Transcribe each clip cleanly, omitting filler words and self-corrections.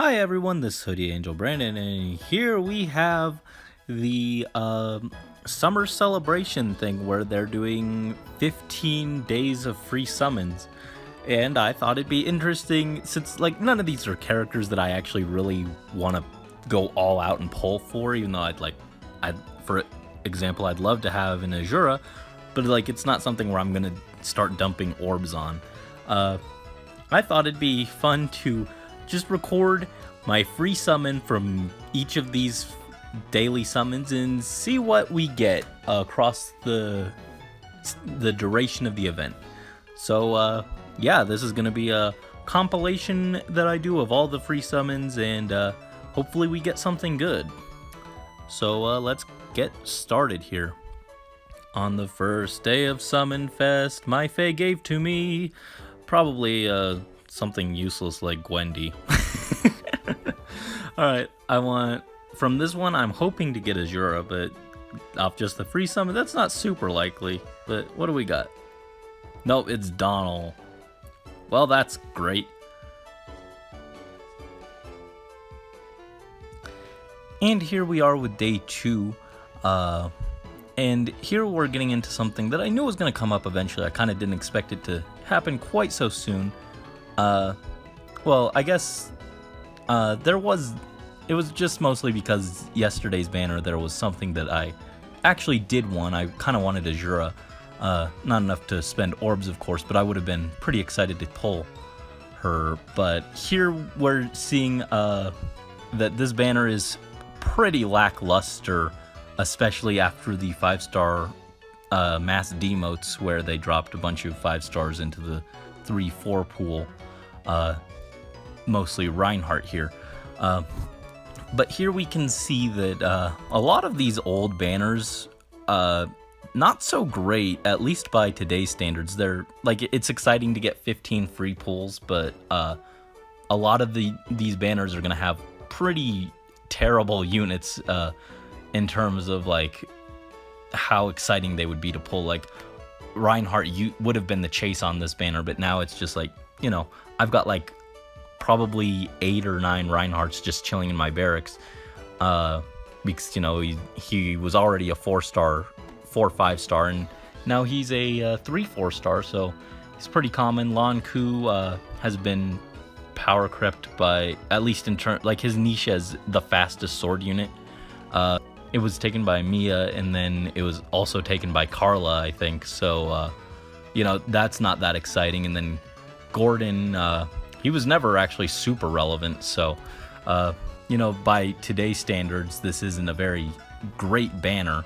Hi everyone, this is Hoodie Angel Brandon, and here we have the summer celebration thing where they're doing 15 days of free summons. And I thought it'd be interesting since none of these are characters that I actually really want to go all out and pull for, even though for example, I'd love to have an Azura, but it's not something where I'm gonna start dumping orbs on. I thought it'd be fun to just record my free summon from each of these daily summons and see what we get across the duration of the event. So yeah, this is gonna be a compilation that I do of all the free summons, and hopefully we get something good. So let's get started here. On the first day of Summon Fest, my Fae gave to me probably something useless like Gwendy. Alright, from this one, I'm hoping to get Azura, but off just the free summon, that's not super likely. But what do we got? Nope, it's Donald. Well, that's great. And here we are with day 2. And here we're getting into something that I knew was going to come up eventually. I kind of didn't expect it to happen quite so soon. Well, I guess it was just mostly because yesterday's banner there was something that I actually did want. I kind of wanted Azura. Not enough to spend orbs, of course, but I would have been pretty excited to pull her. But here we're seeing that this banner is pretty lackluster, especially after the 5-star mass demotes where they dropped a bunch of 5 stars into the 3-4 pool. Mostly Reinhardt here. But here we can see that a lot of these old banners, not so great, at least by today's standards. They're it's exciting to get 15 free pulls, but a lot of these banners are going to have pretty terrible units in terms of how exciting they would be to pull. Reinhardt would have been the chase on this banner, but now it's just I've got probably 8 or 9 Reinhardts just chilling in my barracks, because he was already a 4-star, 4-5-star, and now he's a 3-4 star, so he's pretty common. Lan Ku has been power crept by, at least in turn, his niche as the fastest sword unit. It was taken by Mia, and then it was also taken by Carla, I think. So that's not that exciting. And then Gordon, he was never actually super relevant, so by today's standards, this isn't a very great banner.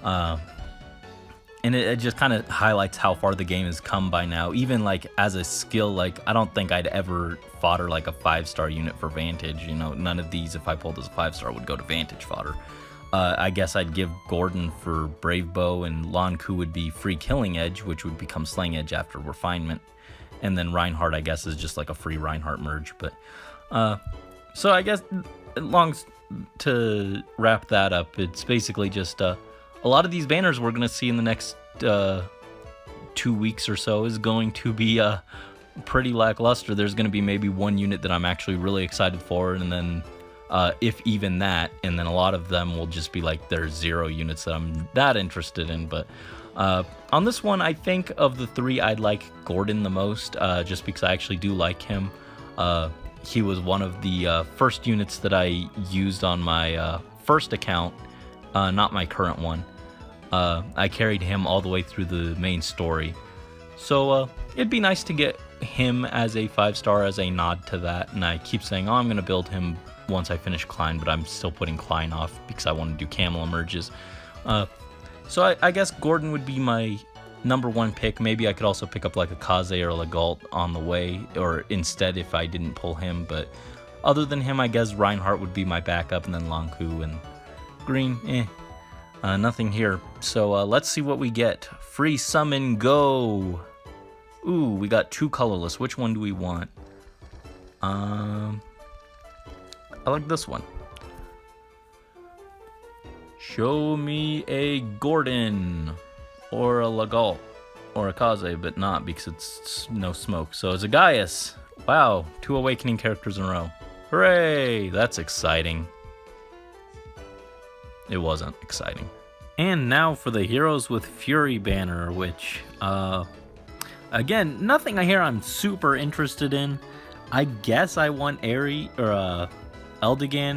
And it just kind of highlights how far the game has come by now. Even as a skill, I don't think I'd ever fodder a 5-star unit for Vantage. None of these, if I pulled as a 5-star, would go to Vantage fodder. I guess I'd give Gordon for Brave Bow, and Lan Ku would be free Killing Edge, which would become Slaying Edge after Refinement. And then Reinhardt, I guess, is just a free Reinhardt merge. But so I guess, to wrap that up, it's basically just a lot of these banners we're going to see in the next 2 weeks or so is going to be pretty lackluster. There's going to be maybe one unit that I'm actually really excited for, and then if even that, and then a lot of them will just be there's 0 units that I'm that interested in. But on this one, I think of the 3, I'd like Gordon the most, just because I actually do like him. He was one of the first units that I used on my first account, not my current one. I carried him all the way through the main story. So it'd be nice to get him as a 5-star as a nod to that. And I keep saying, I'm going to build him once I finish Klein, but I'm still putting Klein off because I want to do camel emerges. So I guess Gordon would be my number 1 pick. Maybe I could also pick up a Kaze or a Legault on the way, or instead if I didn't pull him. But other than him, I guess Reinhardt would be my backup, and then Lan Ku and green, nothing here. So let's see what we get. Free summon, go! Ooh, we got 2 colorless. Which one do we want? I like this one. Show me a Gordon, or a Legault, or a Kaze, but not because it's no smoke. So it's a Gaius. Wow, 2 awakening characters in a row. Hooray! That's exciting. It wasn't exciting. And now for the Heroes with Fury banner, which, again, nothing I hear I'm super interested in. I guess I want Eldigan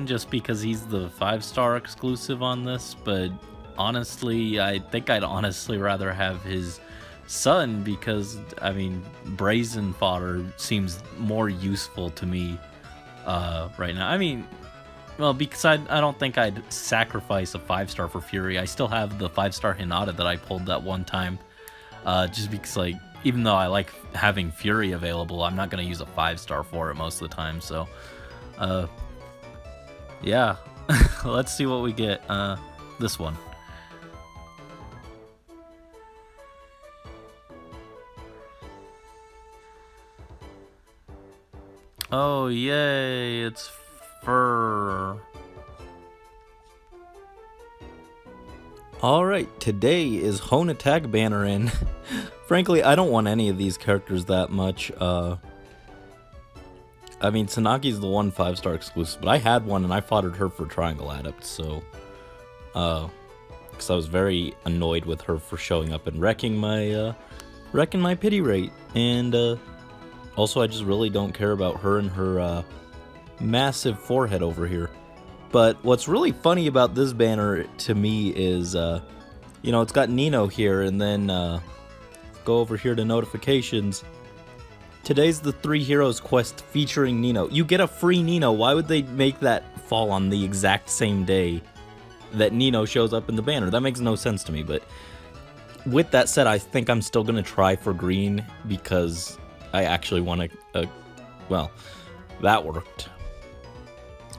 just because he's the 5-star exclusive on this, but honestly, I think I'd honestly rather have his son because, I mean, Brazen Fodder seems more useful to me right now. I mean, well, because I don't think I'd sacrifice a 5-star for Fury. I still have the 5-star Hinata that I pulled that one time, just because, like, even though I like having Fury available, I'm not going to use a 5-star for it most of the time, so, yeah. Let's see what we get, this one. Oh, yay, it's Fur. Alright, today is Hone Attack banner, and frankly, I don't want any of these characters that much. I mean, Tsunaki's the one 5-star exclusive, but I had one and I foddered her for Triangle Adept, so, because I was very annoyed with her for showing up and wrecking my pity rate, and, also I just really don't care about her and her, massive forehead over here. But what's really funny about this banner to me is, you know, it's got Nino here, and then go over here to notifications. Today's the 3 Heroes quest featuring Nino. You get a free Nino. Why would they make that fall on the exact same day that Nino shows up in the banner? That makes no sense to me, but with that said, I think I'm still going to try for green because I actually want to, well, that worked.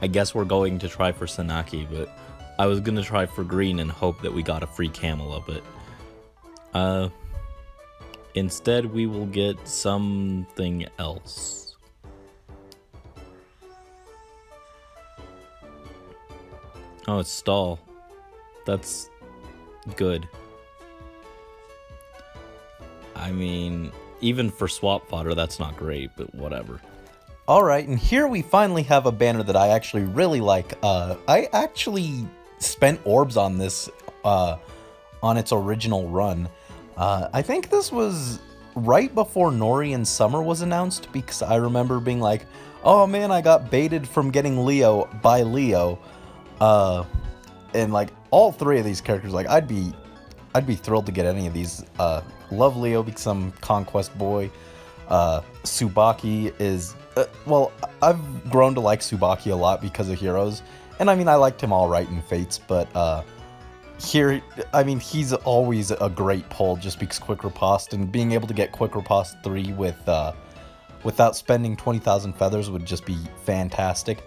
I guess we're going to try for Tsunaki, but I was going to try for green and hope that we got a free Camilla, but instead we will get something else. Oh, it's Stall. That's good. I mean, even for swap fodder, that's not great, but whatever. Alright, and here we finally have a banner that I actually really like. I actually spent orbs on this on its original run. I think this was right before Nori and Summer was announced, because I remember being like, oh man, I got baited from getting Leo by Leo. And like all 3 of these characters, like I'd be thrilled to get any of these. Love Leo because I'm Conquest boy. Tsubaki is... well, I've grown to like Tsubaki a lot because of Heroes, and I mean, I liked him alright in Fates, but here, I mean, he's always a great pull just because Quick Riposte, and being able to get Quick Riposte 3 with, without spending 20,000 feathers would just be fantastic.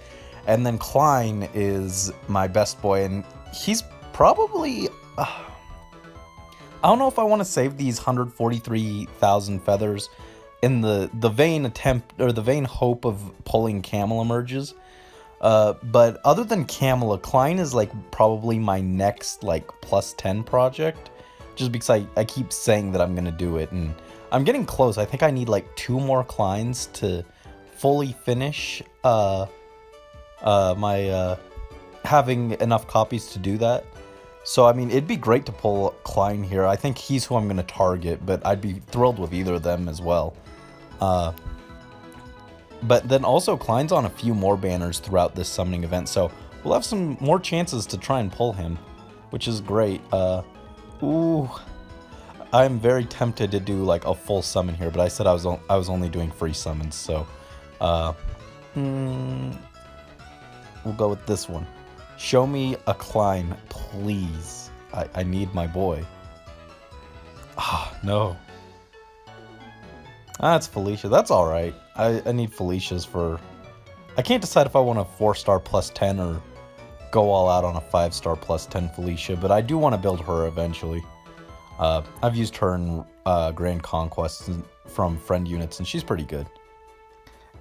And then Klein is my best boy, and he's probably... I don't know if I want to save these 143,000 feathers in the vain attempt, or the vain hope of pulling Camilla merges. But other than Camilla, Klein is like probably my next like +10 project, just because I keep saying that I'm gonna do it, and I'm getting close. I think I need like 2 more Kleins to fully finish my having enough copies to do that. So I mean, it'd be great to pull Klein here. I think he's who I'm gonna target, but I'd be thrilled with either of them as well. But then also Klein's on a few more banners throughout this summoning event, so we'll have some more chances to try and pull him, which is great. Ooh, I'm very tempted to do like a full summon here, but I said I was only doing free summons, so we'll go with this one. Show me a Klein, please. I need my boy. Ah, no. That's Felicia. That's alright. I need Felicia's for... I can't decide if I want a 4-star +10 or go all out on a 5-star +10 Felicia, but I do want to build her eventually. I've used her in Grand Conquest from friend units, and she's pretty good.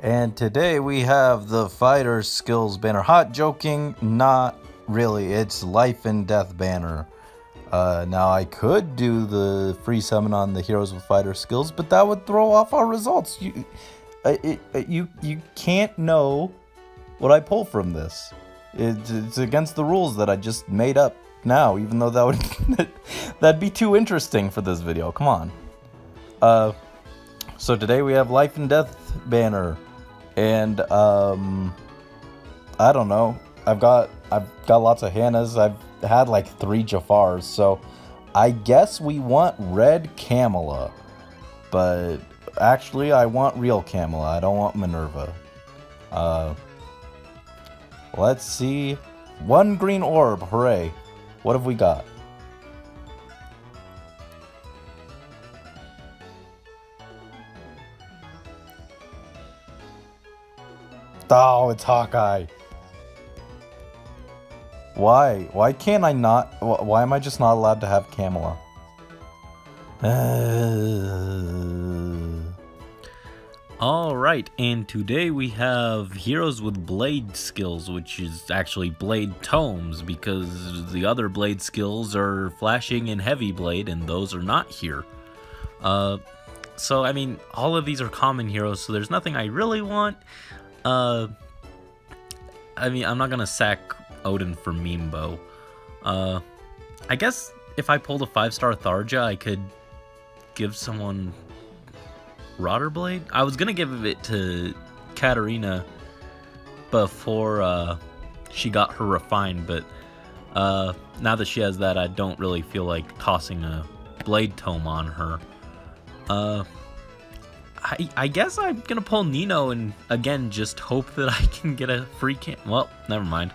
And today we have the Fighter Skills banner. Hot joking, not really. It's Life and Death banner. Now I could do the free summon on the Heroes with Fighter Skills, but that would throw off our results. You can't know would I pull from this? It's against the rules that I just made up now, even though that would that'd be too interesting for this video. Come on. So today we have Life and Death banner, and I don't know. I've got lots of Hannahs. I've had like 3 Jafars, so I guess we want red Camilla. But actually, I want real Camilla. I don't want Minerva. Let's see. 1 green orb. Hooray. What have we got? Oh, it's Hawkeye. Why? Why can't I not? Why am I just not allowed to have Camilla? Alright, and today we have heroes with blade skills, which is actually blade tomes, because the other blade skills are flashing and heavy blade, and those are not here. So, I mean, all of these are common heroes, so there's nothing I really want. I mean, I'm not gonna sack Odin for Meme Bow. I guess if I pulled a 5-star Tharja, I could give someone Rotterblade? I was gonna give it to Katarina before she got her refined, but now that she has that, I don't really feel like tossing a blade tome on her. I guess I'm gonna pull Nino and again just hope that I can get a free well, never mind.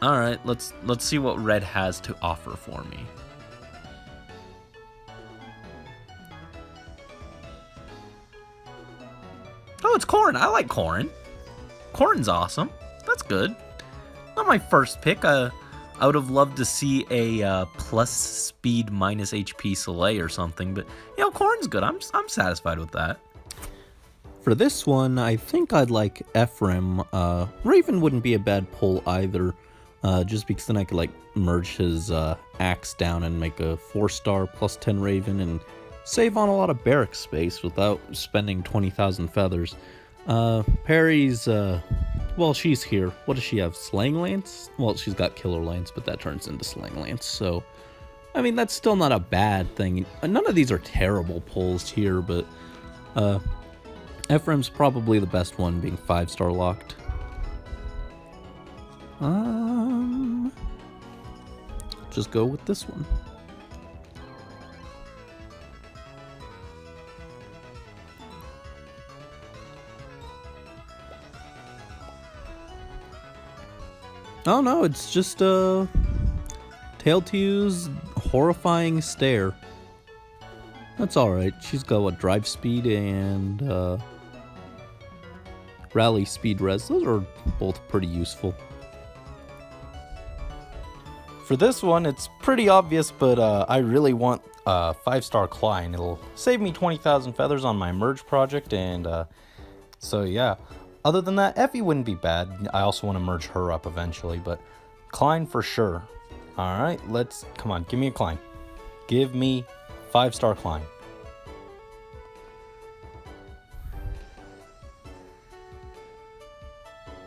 Alright, let's see what red has to offer for me. Oh, it's Corrin. I like Corrin. Corrin's awesome. That's good. Not my first pick. I would have loved to see a plus speed minus HP Soleil or something, but you know, Corrin's good. I'm satisfied with that. For this one, I think I'd like Ephraim. Raven wouldn't be a bad pull either, just because then I could like merge his axe down and make a 4-star plus 10 Raven and save on a lot of barrack space without spending 20,000 feathers. Perry's, well, she's here. What does she have? Slang Lance? Well, she's got Killer Lance, but that turns into Slang Lance, so I mean, that's still not a bad thing. None of these are terrible pulls here, but Ephraim's probably the best one, being 5-star locked. Just go with this one. Oh no, it's just Tailtew's horrifying stare. That's alright. She's got what, drive speed and rally speed res. Those are both pretty useful. For this one, it's pretty obvious, but I really want 5-star Klein. It'll save me 20,000 feathers on my merge project, and so yeah. Other than that, Effie wouldn't be bad. I also want to merge her up eventually, but Klein for sure. Alright, come on, give me a Klein. Give me 5-star Klein.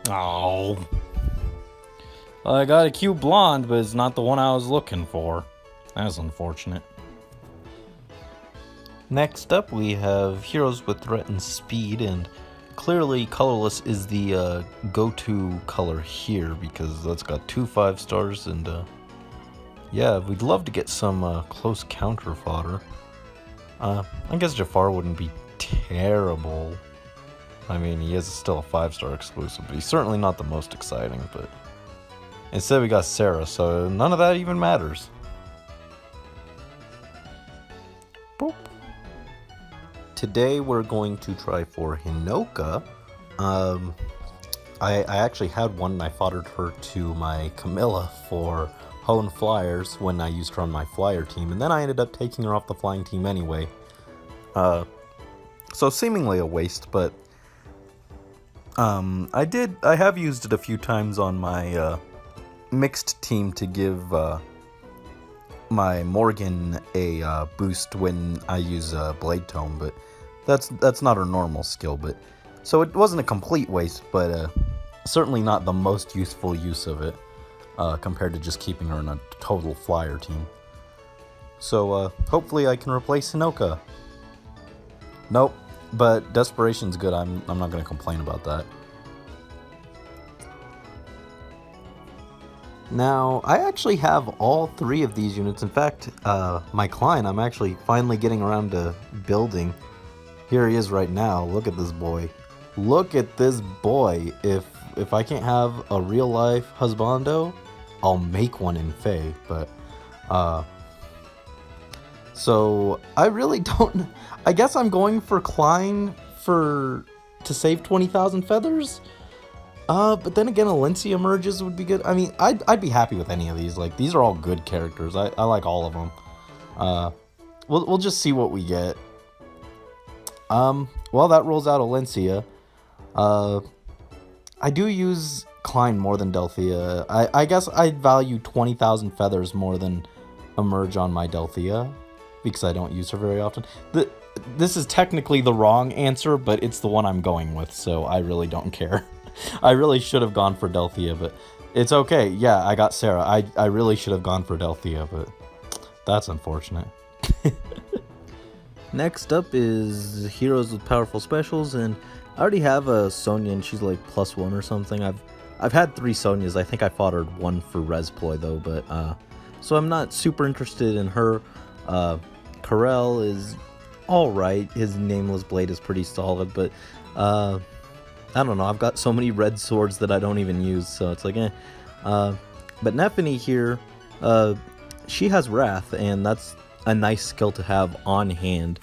Oh. I got a cute blonde, but it's not the one I was looking for. That's unfortunate. Next up, we have heroes with threatened speed, and clearly colorless is the go-to color here because that's got 2 5-stars, and yeah, we'd love to get some close counter fodder. I guess Jafar wouldn't be terrible. I mean, he is still a 5-star exclusive, but he's certainly not the most exciting, but instead we got Sarah, so none of that even matters. Boop. Today we're going to try for Hinoka. I actually had one and I foddered her to my Camilla for Hone Flyers when I used her on my flyer team, and then I ended up taking her off the flying team anyway. So seemingly a waste, but I have used it a few times on my mixed team to give my Morgan a boost when I use Blade Tome, but that's not her normal skill. But So it wasn't a complete waste, but certainly not the most useful use of it compared to just keeping her in a total flyer team. So hopefully I can replace Hinoka. Nope, but Desperation's good. I'm not going to complain about that. Now, I actually have all 3 of these units. In fact, my client, I'm actually finally getting around to building. Here he is right now. Look at this boy. Look at this boy. If I can't have a real life husbando, I'll make one in FEH. But, so I really don't. I guess I'm going for Klein to save 20,000 feathers. But then again, Alencia merges would be good. I mean, I'd be happy with any of these. Like, these are all good characters. I like all of them. We'll just see what we get. Well, that rolls out Alencia. I do use Klein more than Delthea. I guess I value 20,000 feathers more than a merge on my Delthea, because I don't use her very often. This is technically the wrong answer, but it's the one I'm going with, so I really don't care. I really should have gone for Delthea, but it's okay. Yeah, I got Sarah. I really should have gone for Delthea, but that's unfortunate. Next up is heroes with powerful specials, and I already have a Sonya, and she's like +1 or something. I've had 3 Sonyas. I think I fought her 1 for Resploy though, but so I'm not super interested in her. Karel is all right. His Nameless Blade is pretty solid, but I don't know, I've got so many red swords that I don't even use, so it's like, eh. But Nephany here, she has Wrath, and that's a nice skill to have on hand.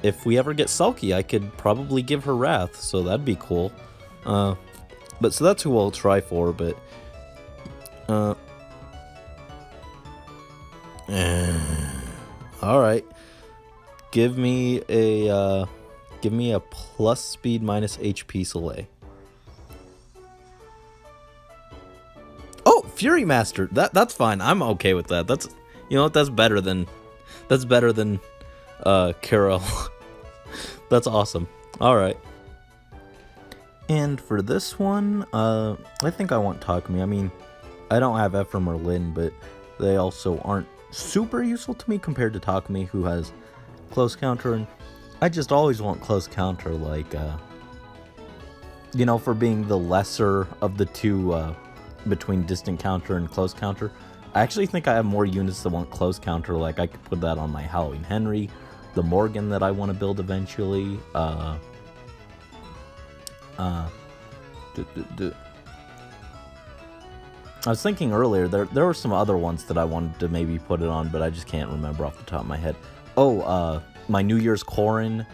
If we ever get Sulky, I could probably give her Wrath, so that'd be cool. But so that's who I'll try for, but alright. Give me a plus speed minus HP Soleil. Oh, Fury Master. That's fine. I'm okay with that. That's, you know what, that's better than Carol. That's awesome. All right. And for this one, I think I want Takumi. I mean, I don't have Ephraim or Lin, but they also aren't super useful to me compared to Takumi, who has close counter, and I just always want close counter, like, you know, for being the lesser of the two between distant counter and close counter. I actually think I have more units that want close counter, like I could put that on my Halloween Henry, the Morgan that I want to build eventually, I was thinking earlier, there were some other ones that I wanted to maybe put it on, but I just can't remember off the top of my head. Oh, my New Year's Corrin,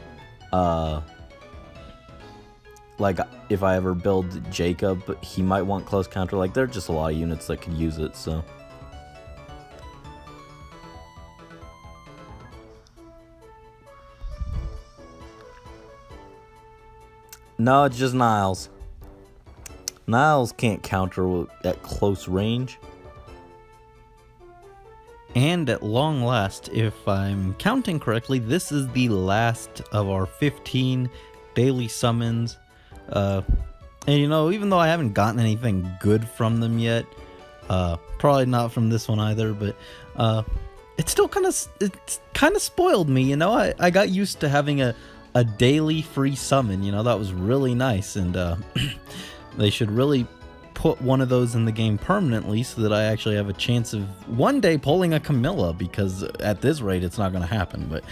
like, if I ever build Jacob, he might want close counter. Like, there are just a lot of units that could use it, so. No, it's just Niles. Niles can't counter at close range. And at long last, if I'm counting correctly, this is the last of our 15 daily summons. And you know, even though I haven't gotten anything good from them yet, probably not from this one either, but it's still kind of spoiled me, you know. I got used to having a daily free summon, you know. That was really nice, and they should really put one of those in the game permanently so that I actually have a chance of one day pulling a Camilla, because at this rate it's not going to happen. But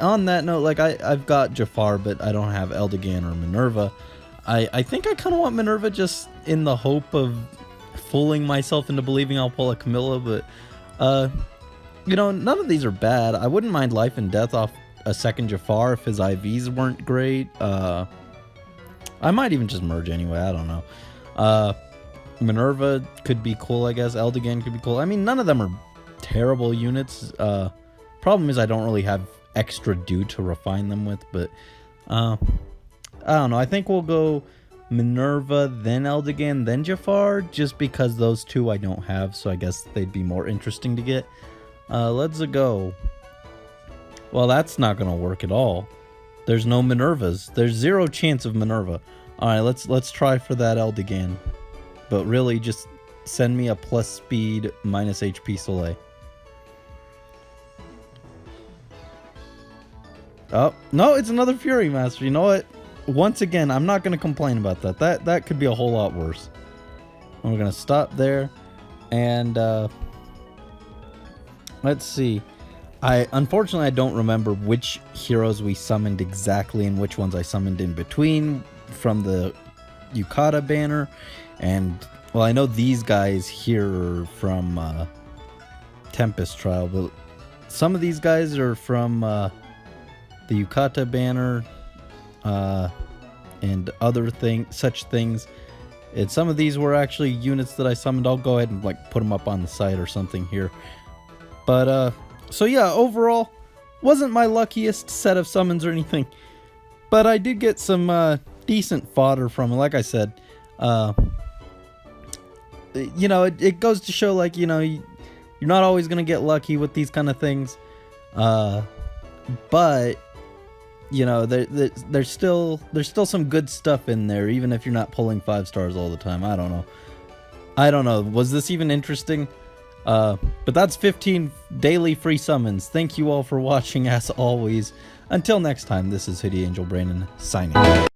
on that note, like, I've got Jafar, but I don't have Eldegan or Minerva. I think I kind of want Minerva just in the hope of fooling myself into believing I'll pull a Camilla, but you know, none of these are bad. I wouldn't mind Life and Death off a second Jafar if his IVs weren't great. I might even just merge anyway, I don't know. Minerva could be cool, I guess. Eldegan could be cool. I mean, none of them are terrible units. Problem is I don't really have extra dew to refine them with, but I don't know. I think we'll go Minerva, then Eldegan, then Jafar, just because those two I don't have, so I guess they'd be more interesting to get. Let's go. Well, that's not gonna work at all. There's no Minervas. There's 0 chance of Minerva. Alright, let's try for that Eldegan. But really, just send me a plus speed, minus HP Soleil. Oh, no, it's another Fury Master. You know what? Once again, I'm not going to complain about that. That could be a whole lot worse. We're going to stop there. And, let's see. Unfortunately, I don't remember which heroes we summoned exactly and which ones I summoned in between from the Yukata banner. And, well, I know these guys here are from Tempest Trial, but some of these guys are from the Yukata banner and other such things. And some of these were actually units that I summoned. I'll go ahead and like put them up on the site or something here. But so yeah, overall, wasn't my luckiest set of summons or anything, but I did get some decent fodder from it. Like I said, you know, it goes to show, like, you know, you're not always gonna get lucky with these kind of things, but you know, there's still some good stuff in there, even if you're not pulling 5 stars all the time. I don't know. Was this even interesting? But that's 15 daily free summons. Thank you all for watching, as always. Until next time, this is Hoodie Angel Brandon signing out.